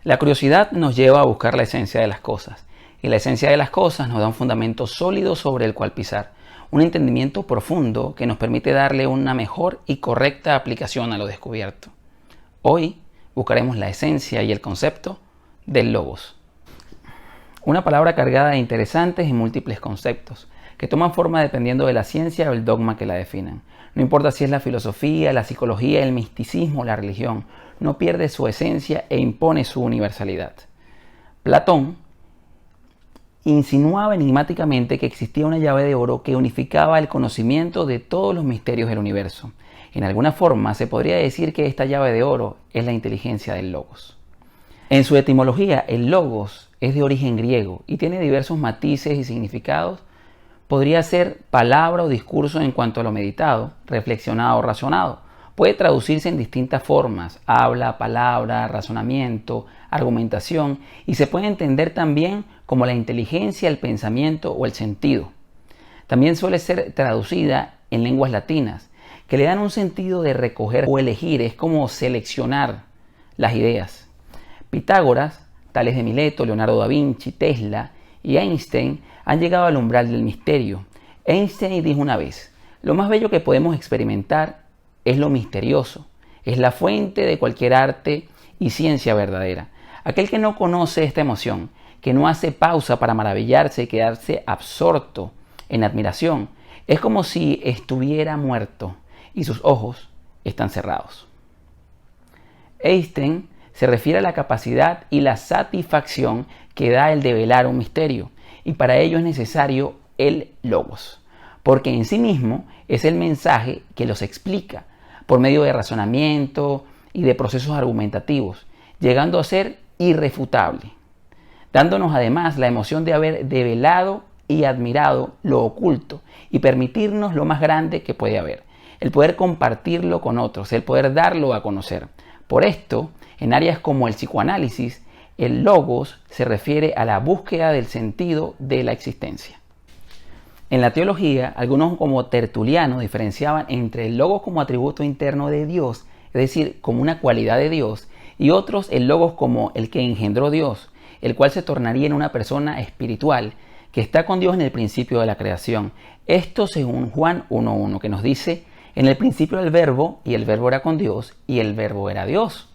La curiosidad nos lleva a buscar la esencia de las cosas, y la esencia de las cosas nos da un fundamento sólido sobre el cual pisar, un entendimiento profundo que nos permite darle una mejor y correcta aplicación a lo descubierto. Hoy buscaremos la esencia y el concepto del logos. Una palabra cargada de interesantes y múltiples conceptos, que toman forma dependiendo de la ciencia o el dogma que la definan. No importa si es la filosofía, la psicología, el misticismo o la religión, no pierde su esencia e impone su universalidad. Platón insinuaba enigmáticamente que existía una llave de oro que unificaba el conocimiento de todos los misterios del universo. En alguna forma se podría decir que esta llave de oro es la inteligencia del logos. En su etimología, el logos es de origen griego y tiene diversos matices y significados. Podría ser palabra o discurso en cuanto a lo meditado, reflexionado o razonado. Puede traducirse en distintas formas: habla, palabra, razonamiento, argumentación, y se puede entender también como la inteligencia, el pensamiento o el sentido. También suele ser traducida en lenguas latinas, que le dan un sentido de recoger o elegir, es como seleccionar las ideas. Pitágoras, Tales de Mileto, Leonardo da Vinci, Tesla y Einstein han llegado al umbral del misterio. Einstein dijo una vez: lo más bello que podemos experimentar es lo misterioso, es la fuente de cualquier arte y ciencia verdadera. Aquel que no conoce esta emoción, que no hace pausa para maravillarse y quedarse absorto en admiración, es como si estuviera muerto y sus ojos están cerrados. Einstein se refiere a la capacidad y la satisfacción que da el develar un misterio, y para ello es necesario el logos, porque en sí mismo es el mensaje que los explica por medio de razonamiento y de procesos argumentativos, llegando a ser irrefutable, dándonos además la emoción de haber develado y admirado lo oculto y permitirnos lo más grande que puede haber, el poder compartirlo con otros, el poder darlo a conocer. Por esto, en áreas como el psicoanálisis, el logos se refiere a la búsqueda del sentido de la existencia. En la teología, algunos como Tertuliano diferenciaban entre el logos como atributo interno de Dios, es decir, como una cualidad de Dios, y otros el logos como el que engendró Dios, el cual se tornaría en una persona espiritual que está con Dios en el principio de la creación. Esto según Juan 1:1, que nos dice: en el principio era el verbo, y el verbo era con Dios, y el verbo era Dios.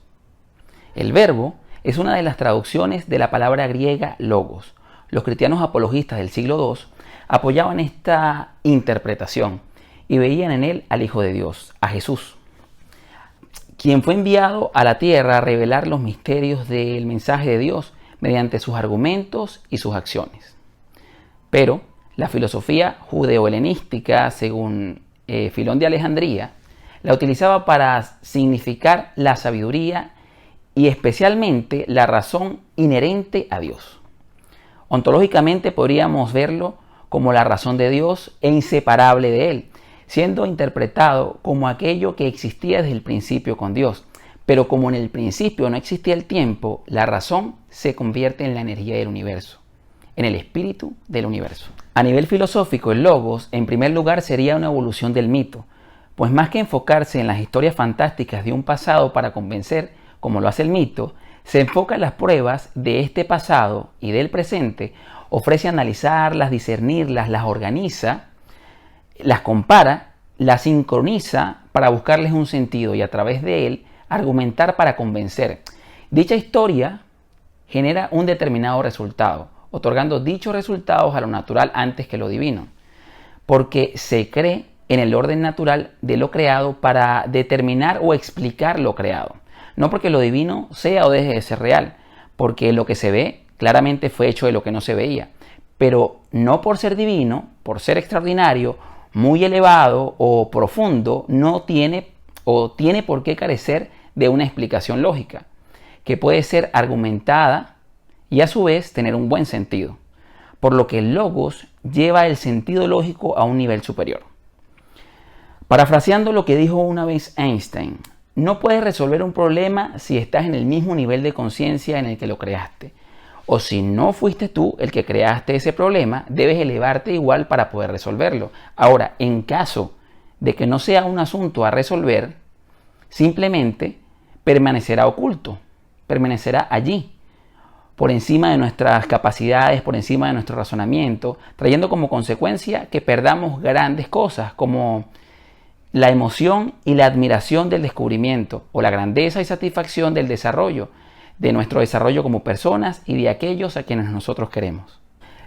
El verbo es una de las traducciones de la palabra griega logos. Los cristianos apologistas del siglo II apoyaban esta interpretación y veían en él al Hijo de Dios, a Jesús, quien fue enviado a la tierra a revelar los misterios del mensaje de Dios mediante sus argumentos y sus acciones. Pero la filosofía judeo-helenística, según Filón de Alejandría, la utilizaba para significar la sabiduría y especialmente la razón inherente a Dios. Ontológicamente podríamos verlo como la razón de Dios e inseparable de Él, siendo interpretado como aquello que existía desde el principio con Dios. Pero como en el principio no existía el tiempo, la razón se convierte en la energía del universo, en el espíritu del universo. A nivel filosófico, el logos, en primer lugar, sería una evolución del mito, pues más que enfocarse en las historias fantásticas de un pasado para convencer, como lo hace el mito, se enfoca en las pruebas de este pasado y del presente, ofrece analizarlas, discernirlas, las organiza, las compara, las sincroniza para buscarles un sentido y a través de él argumentar para convencer. Dicha historia genera un determinado resultado, otorgando dichos resultados a lo natural antes que lo divino, porque se cree en el orden natural de lo creado para determinar o explicar lo creado. No porque lo divino sea o deje de ser real, porque lo que se ve claramente fue hecho de lo que no se veía, pero no por ser divino, por ser extraordinario, muy elevado o profundo, no tiene por qué carecer de una explicación lógica, que puede ser argumentada y a su vez tener un buen sentido, por lo que el logos lleva el sentido lógico a un nivel superior. Parafraseando lo que dijo una vez Einstein: no puedes resolver un problema si estás en el mismo nivel de conciencia en el que lo creaste. O si no fuiste tú el que creaste ese problema, debes elevarte igual para poder resolverlo. Ahora, en caso de que no sea un asunto a resolver, simplemente permanecerá oculto, permanecerá allí, por encima de nuestras capacidades, por encima de nuestro razonamiento, trayendo como consecuencia que perdamos grandes cosas como la emoción y la admiración del descubrimiento, o la grandeza y satisfacción del desarrollo, de nuestro desarrollo como personas y de aquellos a quienes nosotros queremos.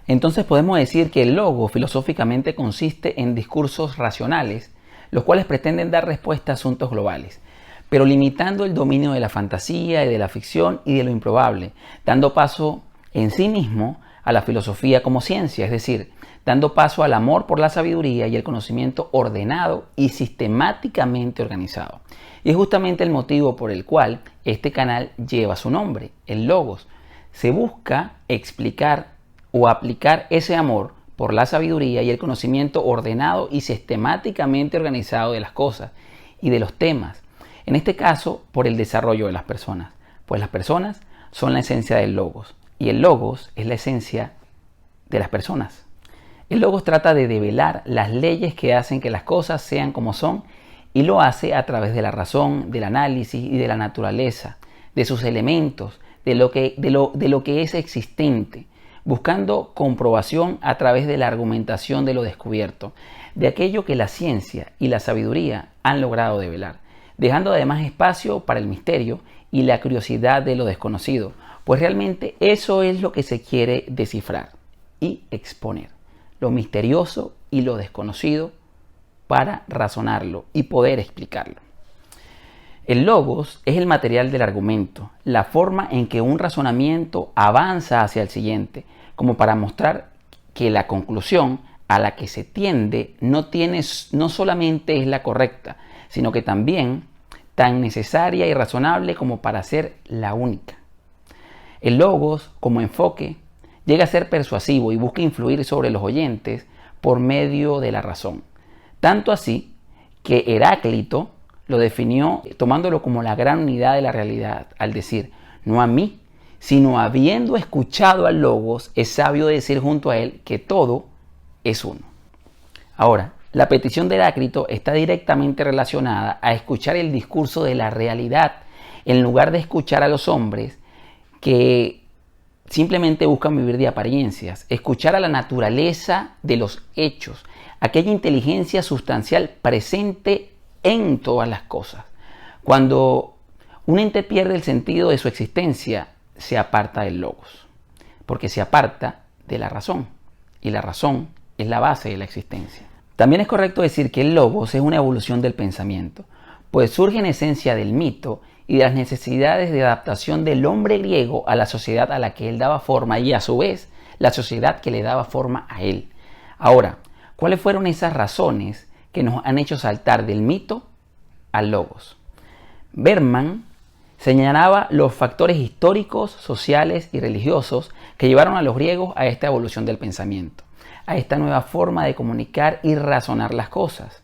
Entonces podemos decir que el logos filosóficamente consiste en discursos racionales, los cuales pretenden dar respuesta a asuntos globales, pero limitando el dominio de la fantasía y de la ficción y de lo improbable, dando paso en sí mismo a la filosofía como ciencia, es decir, dando paso al amor por la sabiduría y el conocimiento ordenado y sistemáticamente organizado. Y es justamente el motivo por el cual este canal lleva su nombre, el Logos. Se busca explicar o aplicar ese amor por la sabiduría y el conocimiento ordenado y sistemáticamente organizado de las cosas y de los temas. En este caso, por el desarrollo de las personas, pues las personas son la esencia del Logos y el Logos es la esencia de las personas. El Logos trata de develar las leyes que hacen que las cosas sean como son y lo hace a través de la razón, del análisis y de la naturaleza, de sus elementos, de lo que es existente, buscando comprobación a través de la argumentación de lo descubierto, de aquello que la ciencia y la sabiduría han logrado develar, dejando además espacio para el misterio y la curiosidad de lo desconocido, pues realmente eso es lo que se quiere descifrar y exponer, lo misterioso y lo desconocido para razonarlo y poder explicarlo. El logos es el material del argumento, la forma en que un razonamiento avanza hacia el siguiente, como para mostrar que la conclusión a la que se tiende no solamente es la correcta, sino que también tan necesaria y razonable como para ser la única. El logos, como enfoque, llega a ser persuasivo y busca influir sobre los oyentes por medio de la razón. Tanto así que Heráclito lo definió tomándolo como la gran unidad de la realidad, al decir, no a mí, sino habiendo escuchado al logos, es sabio decir junto a él que todo es uno. Ahora, la petición de Heráclito está directamente relacionada a escuchar el discurso de la realidad, en lugar de escuchar a los hombres que simplemente buscan vivir de apariencias, escuchar a la naturaleza de los hechos, aquella inteligencia sustancial presente en todas las cosas. Cuando un ente pierde el sentido de su existencia, se aparta del logos, porque se aparta de la razón, y la razón es la base de la existencia. También es correcto decir que el logos es una evolución del pensamiento, pues surge en esencia del mito y de las necesidades de adaptación del hombre griego a la sociedad a la que él daba forma y a su vez la sociedad que le daba forma a él. Ahora, ¿cuáles fueron esas razones que nos han hecho saltar del mito al logos? Berman señalaba los factores históricos, sociales y religiosos que llevaron a los griegos a esta evolución del pensamiento, a esta nueva forma de comunicar y razonar las cosas.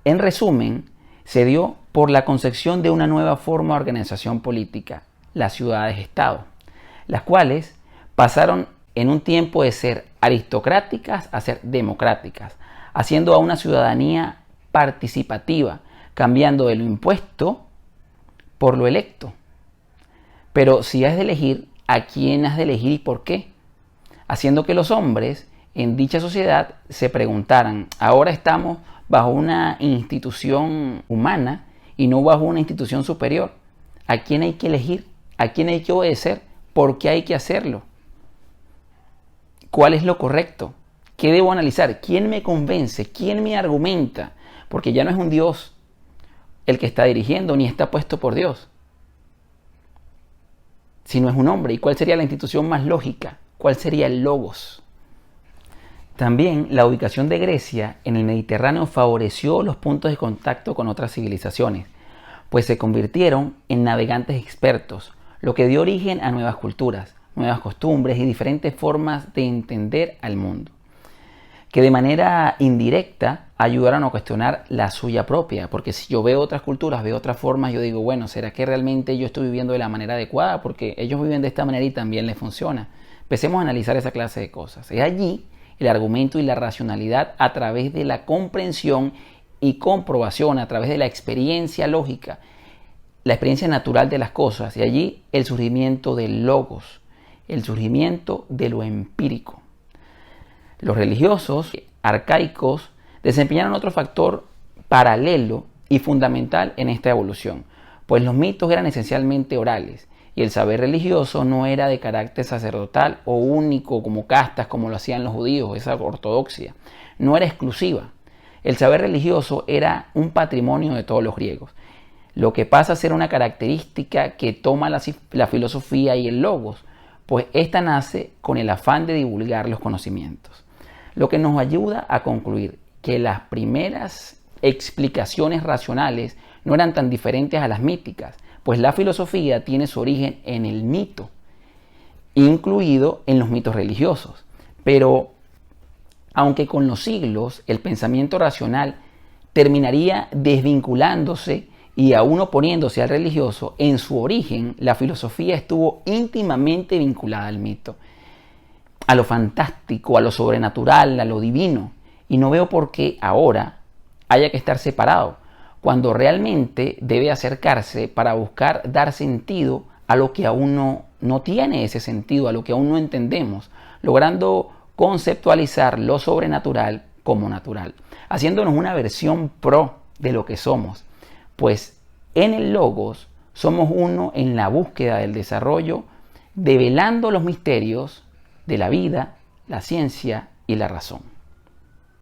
En resumen, se dio por la concepción de una nueva forma de organización política, las ciudades-estado, las cuales pasaron en un tiempo de ser aristocráticas a ser democráticas, haciendo a una ciudadanía participativa, cambiando de lo impuesto por lo electo. Pero si has de elegir, ¿a quién has de elegir y por qué? Haciendo que los hombres en dicha sociedad se preguntaran, ahora estamos bajo una institución humana y no bajo una institución superior. ¿A quién hay que elegir? ¿A quién hay que obedecer? ¿Por qué hay que hacerlo? ¿Cuál es lo correcto? ¿Qué debo analizar? ¿Quién me convence? ¿Quién me argumenta? Porque ya no es un Dios el que está dirigiendo ni está puesto por Dios, sino es un hombre. ¿Y cuál sería la institución más lógica? ¿Cuál sería el logos? También la ubicación de Grecia en el Mediterráneo favoreció los puntos de contacto con otras civilizaciones, pues se convirtieron en navegantes expertos, lo que dio origen a nuevas culturas, nuevas costumbres y diferentes formas de entender al mundo, que de manera indirecta ayudaron a cuestionar la suya propia, porque si yo veo otras culturas, veo otras formas, yo digo, bueno, ¿será que realmente yo estoy viviendo de la manera adecuada? Porque ellos viven de esta manera y también les funciona. Empecemos a analizar esa clase de cosas. Es allí el argumento y la racionalidad a través de la comprensión y comprobación, a través de la experiencia lógica, la experiencia natural de las cosas, y allí el surgimiento del logos, el surgimiento de lo empírico. Los religiosos arcaicos desempeñaron otro factor paralelo y fundamental en esta evolución, pues los mitos eran esencialmente orales y el saber religioso no era de carácter sacerdotal o único como castas como lo hacían los judíos, esa ortodoxia, no era exclusiva. El saber religioso era un patrimonio de todos los griegos, lo que pasa a ser una característica que toma la filosofía y el logos, pues esta nace con el afán de divulgar los conocimientos, lo que nos ayuda a concluir que las primeras explicaciones racionales no eran tan diferentes a las míticas, pues la filosofía tiene su origen en el mito, incluido en los mitos religiosos. Pero, aunque con los siglos el pensamiento racional terminaría desvinculándose y aún oponiéndose al religioso, en su origen la filosofía estuvo íntimamente vinculada al mito, a lo fantástico, a lo sobrenatural, a lo divino. Y no veo por qué ahora haya que estar separado, cuando realmente debe acercarse para buscar dar sentido a lo que aún no tiene ese sentido, a lo que aún no entendemos, logrando conceptualizar lo sobrenatural como natural, haciéndonos una versión pro de lo que somos, pues en el Logos somos uno en la búsqueda del desarrollo, develando los misterios de la vida, la ciencia y la razón.